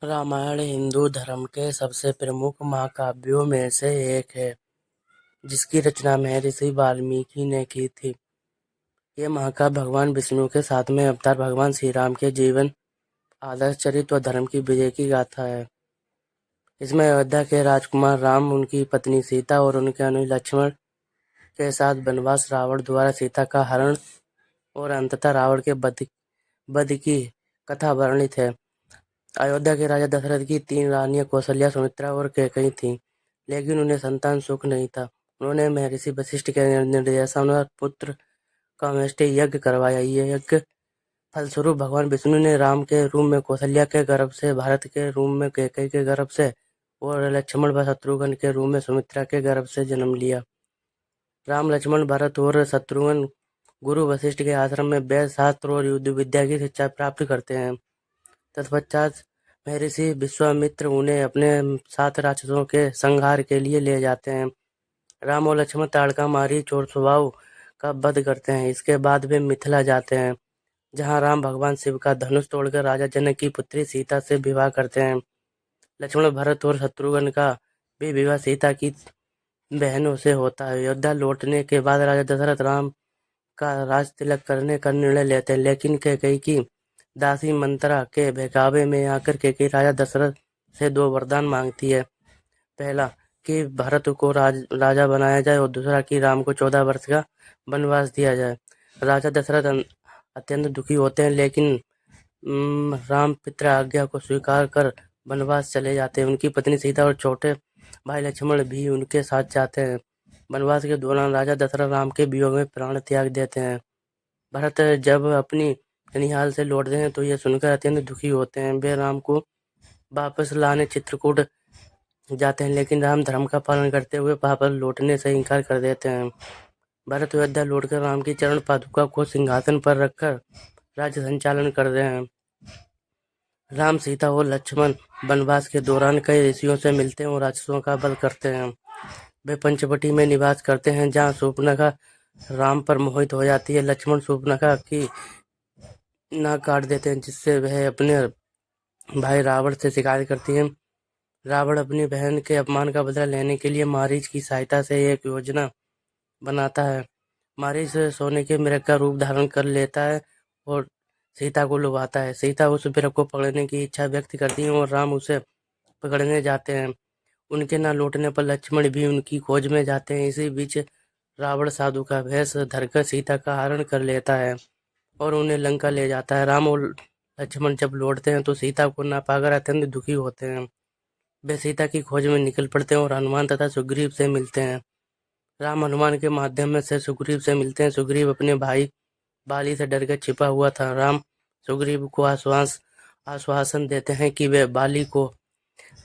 रामायण हिंदू धर्म के सबसे प्रमुख महाकाव्यों में से एक है, जिसकी रचना महर्षि वाल्मीकि ने की थी। ये महाकाव्य भगवान विष्णु के सातवें अवतार भगवान श्री राम के जीवन, आदर्श चरित्र और धर्म की विजय की गाथा है। इसमें अयोध्या के राजकुमार राम, उनकी पत्नी सीता और उनके अनुज लक्ष्मण के साथ वनवास, रावण द्वारा सीता का हरण और अंततः रावण के वध की कथा वर्णित है। अयोध्या के राजा दशरथ की 3 रानियां कौशल्या, सुमित्रा और कैकेयी थीं, लेकिन उन्हें संतान सुख नहीं था। उन्होंने महर्षि वशिष्ठ के निर्देशानुसार पुत्र कामेष्टि यज्ञ करवाया। ये यज्ञ फलस्वरूप भगवान विष्णु ने राम के रूप में कौशल्या के गर्भ से, भरत के रूप में कैकेयी के गर्भ से और लक्ष्मण व शत्रुघ्न के रूप में सुमित्रा के गर्भ से जन्म लिया। राम, लक्ष्मण, भरत और शत्रुघ्न गुरु वशिष्ठ के आश्रम में वेद शास्त्र और युद्ध विद्या की शिक्षा प्राप्त करते हैं। तत्पश्चात महर्षि विश्वामित्र उन्हें अपने 7 राक्षसों के संहार के लिए ले जाते हैं। राम और लक्ष्मण ताड़का मारी चोर स्वभाव का वध करते हैं। इसके बाद वे मिथिला जाते हैं, जहां राम भगवान शिव का धनुष तोड़कर राजा जनक की पुत्री सीता से विवाह करते हैं। लक्ष्मण, भरत और शत्रुघ्न का भी विवाह सीता की बहनों से होता है। अयोध्या लौटने के बाद राजा दशरथ राम का राज तिलक करने का निर्णय लेते हैं, लेकिन कैकेयी की दासी मंत्रा के बहकावे में आकर कैकेयी राजा दशरथ से 2 वरदान मांगती है। पहला, कि भरत को राजा बनाया जाए और दूसरा कि राम को 14 वर्ष का वनवास दिया जाए। राजा दशरथ अत्यंत दुखी होते हैं, लेकिन राम पित्र आज्ञा को स्वीकार कर वनवास चले जाते हैं। उनकी पत्नी सीता और छोटे भाई लक्ष्मण भी उनके साथ जाते हैं। वनवास के दौरान राजा दशरथ राम के वियोग में प्राण त्याग देते हैं। भरत जब अपनी ननिहाल से लौटते हैं तो यह सुनकर अत्यंत दुखी होते हैं। वे राम को वापस लाने चित्रकूट जाते हैं, लेकिन राम धर्म का पालन करते हुए वापस लौटने से इनकार कर देते हैं। भरत अयोध्या लौटकर राम की चरण पादुका को सिंहासन पर रखकर राज्य संचालन करते हैं। राम, सीता और लक्ष्मण वनवास के दौरान कई ऋषियों से मिलते हैं और राक्षसों का वध करते हैं। वे पंचवटी में निवास करते हैं, जहाँ शूर्पणखा राम पर मोहित हो जाती है। लक्ष्मण शूर्पणखा की नाक काट देते हैं, जिससे वह अपने भाई रावण से शिकायत करती है। रावण अपनी बहन के अपमान का बदला लेने के लिए मारीच की सहायता से एक योजना बनाता है। मारीच सोने के मिर्ग का रूप धारण कर लेता है और सीता को लुभाता है। सीता उस मिर्ग को पकड़ने की इच्छा व्यक्त करती है और राम उसे पकड़ने जाते हैं। उनके न लौटने पर लक्ष्मण भी उनकी खोज में जाते हैं। इसी बीच रावण साधु का वेश धरकर सीता का हरण कर लेता है और उन्हें लंका ले जाता है। राम और लक्ष्मण जब लौटते हैं तो सीता को ना पाकर अत्यंत दुखी होते हैं। वे सीता की खोज में निकल पड़ते हैं और हनुमान तथा सुग्रीव से मिलते हैं। राम हनुमान के माध्यम से सुग्रीव से मिलते हैं। सुग्रीव अपने भाई बाली से डरकर छिपा हुआ था। राम सुग्रीव को आश्वासन देते हैं कि वे बाली को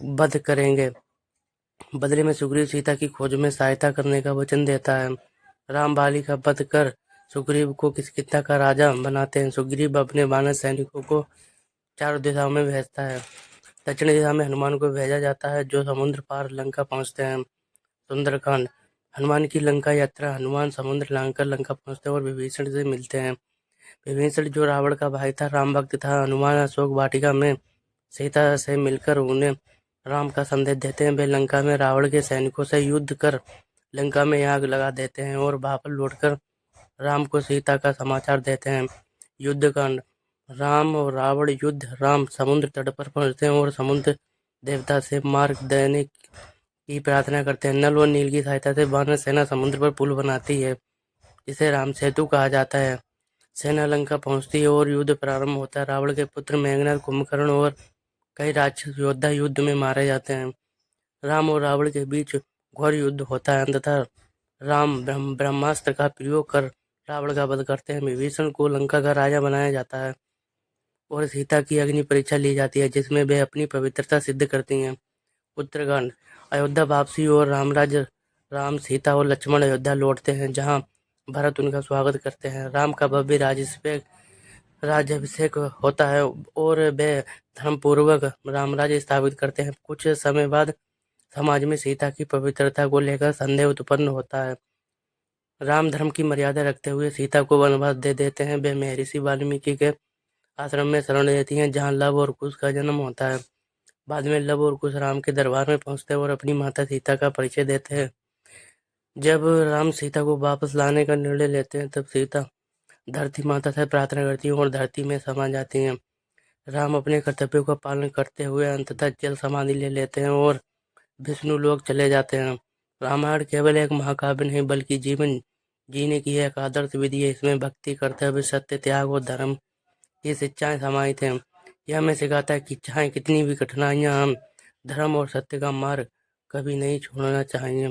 वध करेंगे। बदले में सुग्रीव सीता की खोज में सहायता करने का वचन देता है। राम बाली का वध कर सुग्रीव को किष्किंधा का राजा बनाते हैं। सुग्रीव अपने वानर सैनिकों को चारों दिशाओं में भेजता है। दक्षिण दिशा में हनुमान को भेजा जाता है, जो समुद्र पार लंका पहुंचते हैं। सुंदरकांड। हनुमान की लंका यात्रा। हनुमान समुद्र लांघकर लंका पहुंचते हैं और विभीषण से मिलते हैं। विभीषण, जो रावण का भाई था, राम भक्त था। हनुमान अशोक वाटिका में सीता से मिलकर उन्हें राम का संदेश देते हैं। वे लंका में रावण के सैनिकों से युद्ध कर लंका में आग लगा देते हैं और वापस लौटकर राम को सीता का समाचार देते हैं। युद्धकांड। राम और रावण युद्ध। राम समुद्र तट पर पहुंचते हैं और समुद्र देवता से मार्ग देने की प्रार्थना करते हैं। नल और नील की सहायता से वानर सेना समुद्र पर पुल बनाती है, जिसे राम सेतु कहा जाता है। सेना लंका पहुंचती है और युद्ध प्रारंभ होता है। रावण के पुत्र मेघनाद, कुंभकर्ण और कई राक्षस योद्धा युद्ध में मारे जाते हैं। राम और रावण के बीच घोर युद्ध होता है। अंततः राम ब्रह्मास्त्र का प्रयोग कर रावण का वध करते हैं। विभीषण को लंका का राजा बनाया जाता है और सीता की अग्नि परीक्षा ली जाती है, जिसमें वे अपनी पवित्रता सिद्ध करती हैं। उत्तरकांड। अयोध्या वापसी और रामराज्य। राम, सीता और लक्ष्मण अयोध्या लौटते हैं, जहां भरत उनका स्वागत करते हैं। राम का भव्य राज्याभिषेक होता है और वे धर्मपूर्वक रामराज्य स्थापित करते हैं। कुछ समय बाद समाज में सीता की पवित्रता को लेकर संदेह उत्पन्न होता है। राम धर्म की मर्यादा रखते हुए सीता को वनवास दे देते हैं। वे महर्षि वाल्मीकि के आश्रम में शरण लेती हैं, जहाँ लव और कुश का जन्म होता है। बाद में लव और कुश राम के दरबार में पहुंचते हैं और अपनी माता सीता का परिचय देते हैं। जब राम सीता को वापस लाने का निर्णय लेते हैं तब सीता धरती माता से प्रार्थना करती हैं और धरती में समा जाती हैं। राम अपने कर्तव्यों का पालन करते हुए अंततः जल समाधि ले लेते हैं और विष्णु लोक चले जाते हैं। रामायण केवल एक महाकाव्य नहीं बल्कि जीवन जीने की एक आदर्श विधि है। इसमें भक्ति, कर्तव्य, सत्य, त्याग और धर्म ये शिक्षाएं समाहित हैं। यह हमें सिखाता है कि चाहे कितनी भी कठिनाइयां हम धर्म और सत्य का मार्ग कभी नहीं छोड़ना चाहिए।